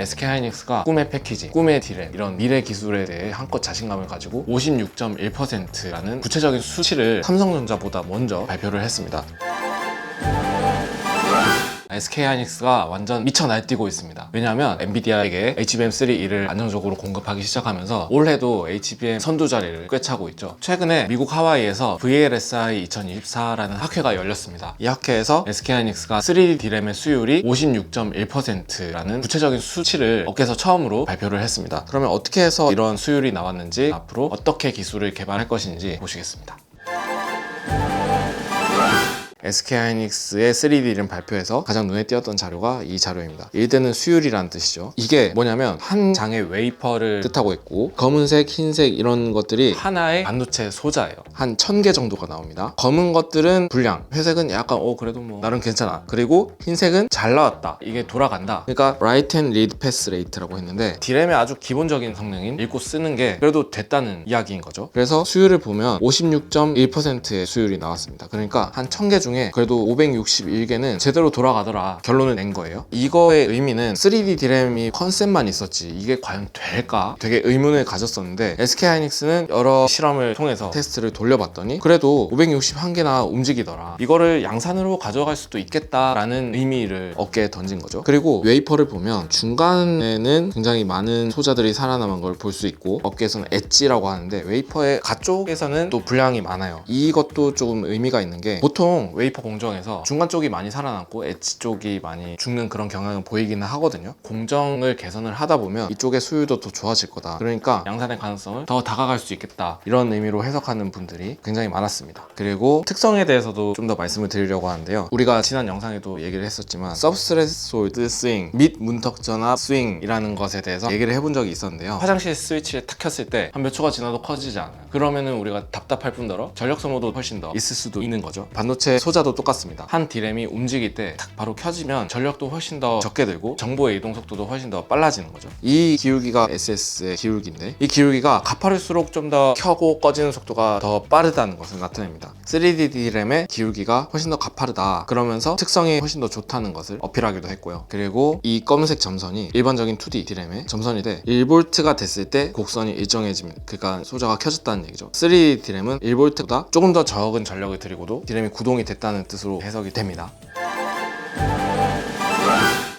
SK하이닉스가 꿈의 패키지, 꿈의 디램 이런 미래 기술에 대해 한껏 자신감을 가지고 56.1%라는 구체적인 수치를 삼성전자보다 먼저 발표를 했습니다. SK하이닉스가 완전 미쳐 날뛰고 있습니다. 왜냐하면 엔비디아에게 HBM3E를 안정적으로 공급하기 시작하면서 올해도 HBM 선두 자리를 꿰차고 있죠. 최근에 미국 하와이에서 VLSI 2024라는 학회가 열렸습니다. 이 학회에서 SK하이닉스가 3D 디램의 수율이 56.1%라는 구체적인 수치를 업계에서 처음으로 발표를 했습니다. 그러면 어떻게 해서 이런 수율이 나왔는지, 앞으로 어떻게 기술을 개발할 것인지 보시겠습니다. SK하이닉스의 3D 디램 발표에서 가장 눈에 띄었던 자료가 이 자료입니다. 일대는 수율이라는 뜻이죠. 이게 뭐냐면 한 장의 웨이퍼를 뜻하고 있고, 검은색, 흰색 이런 것들이 하나의 반도체 소자예요. 한 1000개 정도가 나옵니다. 검은 것들은 불량, 회색은 약간 그래도 뭐 나름 괜찮아. 그리고 흰색은 잘 나왔다, 이게 돌아간다. 그러니까 Write and Read Pass Rate라고 했는데, 디램의 아주 기본적인 성능인 읽고 쓰는 게 그래도 됐다는 이야기인 거죠. 그래서 수율을 보면 56.1%의 수율이 나왔습니다. 그러니까 한 1000개 중에 그래도 561개는 제대로 돌아가더라 결론을 낸 거예요. 이거의 의미는 3D 디램이 컨셉만 있었지 이게 과연 될까? 되게 의문을 가졌었는데, SK하이닉스는 여러 실험을 통해서 테스트를 돌려봤더니 그래도 561개나 움직이더라. 이거를 양산으로 가져갈 수도 있겠다라는 의미를 어깨에 던진 거죠. 그리고 웨이퍼를 보면 중간에는 굉장히 많은 소자들이 살아남은 걸 볼 수 있고, 업계에서는 엣지라고 하는데 웨이퍼의 가쪽에서는 또 불량이 많아요. 이것도 조금 의미가 있는 게, 보통 웨이퍼 공정에서 중간 쪽이 많이 살아남고 엣지 쪽이 많이 죽는 그런 경향은 보이기는 하거든요. 공정을 개선을 하다 보면 이쪽의 수율도 더 좋아질 거다, 그러니까 양산의 가능성을 더 다가갈 수 있겠다, 이런 의미로 해석하는 분들이 굉장히 많았습니다. 그리고 특성에 대해서도 좀 더 말씀을 드리려고 하는데요. 우리가 지난 영상에도 얘기를 했었지만 서브스레솔드 스윙 및 문턱 전압 스윙이라는 것에 대해서 얘기를 해본 적이 있었는데요. 화장실 스위치를 탁 켰을 때 한 몇 초가 지나도 커지지 않아요. 그러면은 우리가 답답할 뿐더러 전력 소모도 훨씬 더 있을 수도 있는 거죠. 반도체 소자도 똑같습니다. 한 디램이 움직일 때 딱 바로 켜지면 전력도 훨씬 더 적게 들고 정보의 이동 속도도 훨씬 더 빨라지는 거죠. 이 기울기가 SS의 기울기인데, 이 기울기가 가파를수록 좀 더 켜고 꺼지는 속도가 더 빠르다는 것을 나타냅니다. 3D 디램의 기울기가 훨씬 더 가파르다, 그러면서 특성이 훨씬 더 좋다는 것을 어필하기도 했고요. 그리고 이 검은색 점선이 일반적인 2D 디램의 점선이 돼 1V가 됐을 때 곡선이 일정해집니다. 그러니까 소자가 켜졌다는 얘기죠. 3D 디램은 1V보다 조금 더 적은 전력을 들이고도 디램이 구동이 됐다는 뜻으로 해석이 됩니다.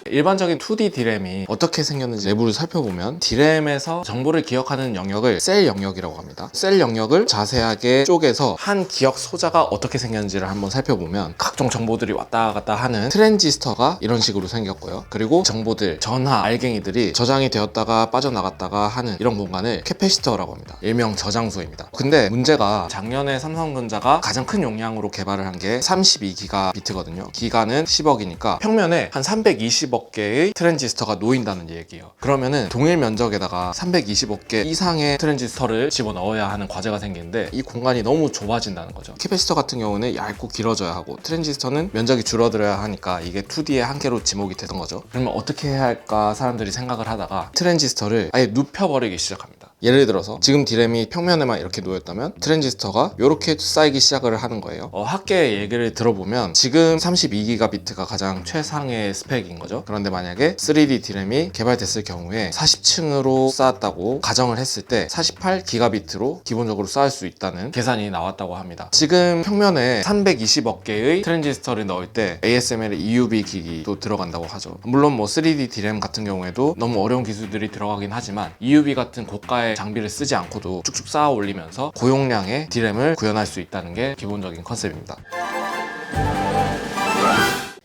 일반적인 2D 디램이 어떻게 생겼는지 내부를 살펴보면, 디램에서 정보를 기억하는 영역을 셀 영역이라고 합니다. 셀 영역을 자세하게 쪼개서 한 기억 소자가 어떻게 생겼는지를 한번 살펴보면, 각종 정보들이 왔다 갔다 하는 트랜지스터가 이런 식으로 생겼고요. 그리고 정보들, 전하, 알갱이들이 저장이 되었다가 빠져나갔다가 하는 이런 공간을 캐패시터라고 합니다. 일명 저장소입니다. 근데 문제가, 작년에 삼성전자가 가장 큰 용량으로 개발을 한 게 32기가비트거든요. 기가는 10억이니까 평면에 한 320억 개의 트랜지스터가 놓인다는 얘기예요. 그러면은 동일 면적에다가 320억 개 이상의 트랜지스터를 집어넣어야 하는 과제가 생기는데, 이 공간이 너무 좁아진다는 거죠. 캐패시터 같은 경우는 얇고 길어져야 하고, 트랜지스터는 면적이 줄어들어야 하니까 이게 2D의 한계로 지목이 되던 거죠. 그러면 어떻게 해야 할까 사람들이 생각을 하다가 트랜지스터를 아예 눕혀버리기 시작합니다. 예를 들어서 지금 디램이 평면에만 이렇게 놓였다면 트랜지스터가 이렇게 쌓이기 시작을 하는 거예요. 학계 얘기를 들어보면 지금 32기가비트가 가장 최상의 스펙인 거죠. 그런데 만약에 3D 디램이 개발됐을 경우에 40층으로 쌓았다고 가정을 했을 때 48기가비트로 기본적으로 쌓을 수 있다는 계산이 나왔다고 합니다. 지금 평면에 320억 개의 트랜지스터를 넣을 때 ASML EUV 기기도 들어간다고 하죠. 물론 뭐 3D 디램 같은 경우에도 너무 어려운 기술들이 들어가긴 하지만 EUV 같은 고가의 장비를 쓰지 않고도 쭉쭉 쌓아 올리면서 고용량의 디램을 구현할 수 있다는 게 기본적인 컨셉입니다.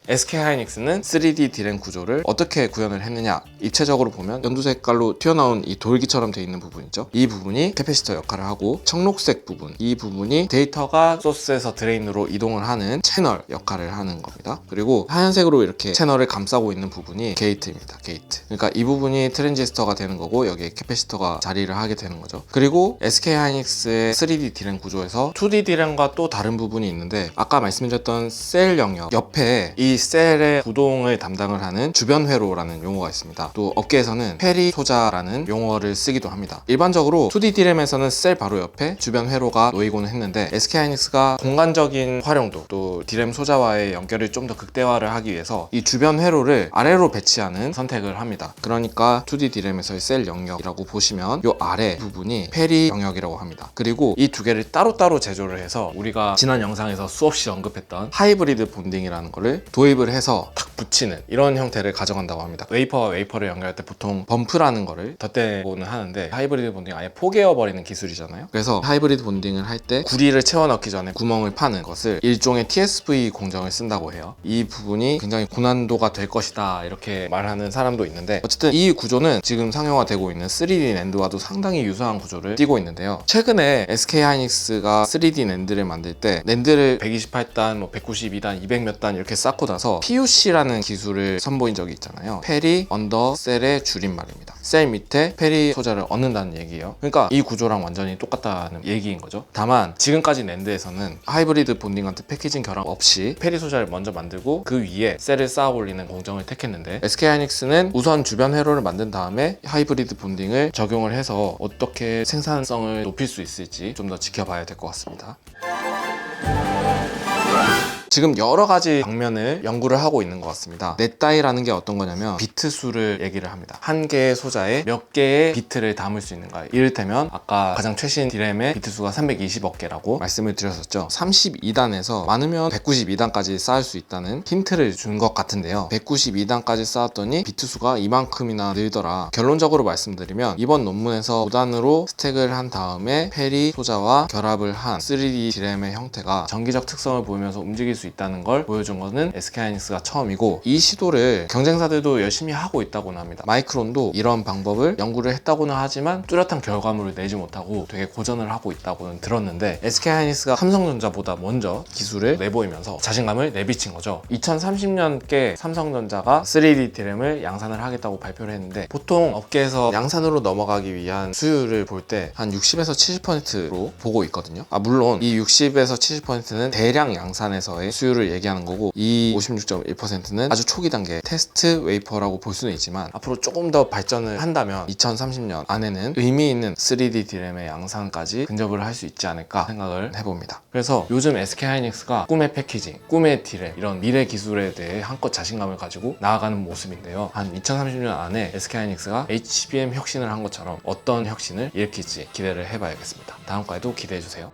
SK하이닉스는 3D 디램 구조를 어떻게 구현을 했느냐, 입체적으로 보면 연두 색깔로 튀어나온 이 돌기처럼 되어 있는 부분 있죠. 이 부분이 캐패시터 역할을 하고, 청록색 부분, 이 부분이 데이터가 소스에서 드레인으로 이동을 하는 채널 역할을 하는 겁니다. 그리고 하얀색으로 이렇게 채널을 감싸고 있는 부분이 게이트입니다. 게이트. 그러니까 이 부분이 트랜지스터가 되는 거고, 여기에 캐패시터가 자리를 하게 되는 거죠. 그리고 SK하이닉스의 3D 디램 구조에서 2D 디램과 또 다른 부분이 있는데, 아까 말씀드렸던 셀 영역 옆에 이 이 셀의 구동을 담당을 하는 주변 회로라는 용어가 있습니다. 또 업계에서는 페리 소자라는 용어를 쓰기도 합니다. 일반적으로 2D DRAM에서는 셀 바로 옆에 주변 회로가 놓이고는 했는데 SK하이닉스가 공간적인 활용도 또 DRAM 소자와의 연결을 좀 더 극대화를 하기 위해서 이 주변 회로를 아래로 배치하는 선택을 합니다. 그러니까 2D DRAM에서의 셀 영역이라고 보시면 이 아래 부분이 페리 영역이라고 합니다. 그리고 이 두 개를 따로따로 제조를 해서 우리가 지난 영상에서 수없이 언급했던 하이브리드 본딩이라는 거를 도입을 해서 탁 붙이는 이런 형태를 가져간다고 합니다. 웨이퍼와 웨이퍼를 연결할 때 보통 범프라는 거를 덧대고는 하는데 하이브리드 본딩 아예 포개어버리는 기술이잖아요. 그래서 하이브리드 본딩을 할 때 구리를 채워 넣기 전에 구멍을 파는 것을 일종의 TSV 공정을 쓴다고 해요. 이 부분이 굉장히 고난도가 될 것이다 이렇게 말하는 사람도 있는데, 어쨌든 이 구조는 지금 상용화되고 있는 3D 낸드와도 상당히 유사한 구조를 띠고 있는데요. 최근에 SK하이닉스가 3D 낸드를 만들 때 낸드를 128단, 192단, 200 몇 단 이렇게 쌓고 나서 PUC라는 기술을 선보인 적이 있잖아요. 페리 언더 셀의 줄임말입니다. 셀 밑에 페리 소자를 얻는다는 얘기예요. 그러니까 이 구조랑 완전히 똑같다는 얘기인 거죠. 다만 지금까지 낸드에서는 하이브리드 본딩 같은 패키징 결함 없이 페리 소자를 먼저 만들고 그 위에 셀을 쌓아 올리는 공정을 택했는데, SK하이닉스는 우선 주변 회로를 만든 다음에 하이브리드 본딩을 적용을 해서 어떻게 생산성을 높일 수 있을지 좀 더 지켜봐야 될 것 같습니다. 지금 여러 가지 방면을 연구를 하고 있는 것 같습니다. 넷다이라는 게 어떤 거냐면 비트 수를 얘기를 합니다. 한 개의 소자에 몇 개의 비트를 담을 수 있는가. 이를테면 아까 가장 최신 DRAM의 비트 수가 320억 개라고 말씀을 드렸었죠. 32단에서 많으면 192단까지 쌓을 수 있다는 힌트를 준 것 같은데요. 192단까지 쌓았더니 비트 수가 이만큼이나 늘더라. 결론적으로 말씀드리면 이번 논문에서 5단으로 스택을 한 다음에 페리 소자와 결합을 한 3D DRAM의 형태가 전기적 특성을 보이면서 움직일 수 있다는 걸 보여준 거는 SK하이닉스가 처음이고, 이 시도를 경쟁사들도 열심히 하고 있다고는 합니다. 마이크론도 이런 방법을 연구를 했다고는 하지만 뚜렷한 결과물을 내지 못하고 되게 고전을 하고 있다고는 들었는데, SK하이닉스가 삼성전자보다 먼저 기술을 내보이면서 자신감을 내비친 거죠. 2030년께 삼성전자가 3D DRAM을 양산을 하겠다고 발표를 했는데, 보통 업계에서 양산으로 넘어가기 위한 수율을 볼 때 한 60에서 70%로 보고 있거든요. 물론 이 60에서 70%는 대량 양산에서의 수율을 얘기하는 거고, 이 56.1%는 아주 초기 단계 테스트 웨이퍼라고 볼 수는 있지만, 앞으로 조금 더 발전을 한다면 2030년 안에는 의미 있는 3D DRAM의 양산까지 근접을 할 수 있지 않을까 생각을 해봅니다. 그래서 요즘 SK하이닉스가 꿈의 패키징, 꿈의 DRAM 이런 미래 기술에 대해 한껏 자신감을 가지고 나아가는 모습인데요. 한 2030년 안에 SK하이닉스가 HBM 혁신을 한 것처럼 어떤 혁신을 일으킬지 기대를 해봐야겠습니다. 다음 과에도 기대해주세요.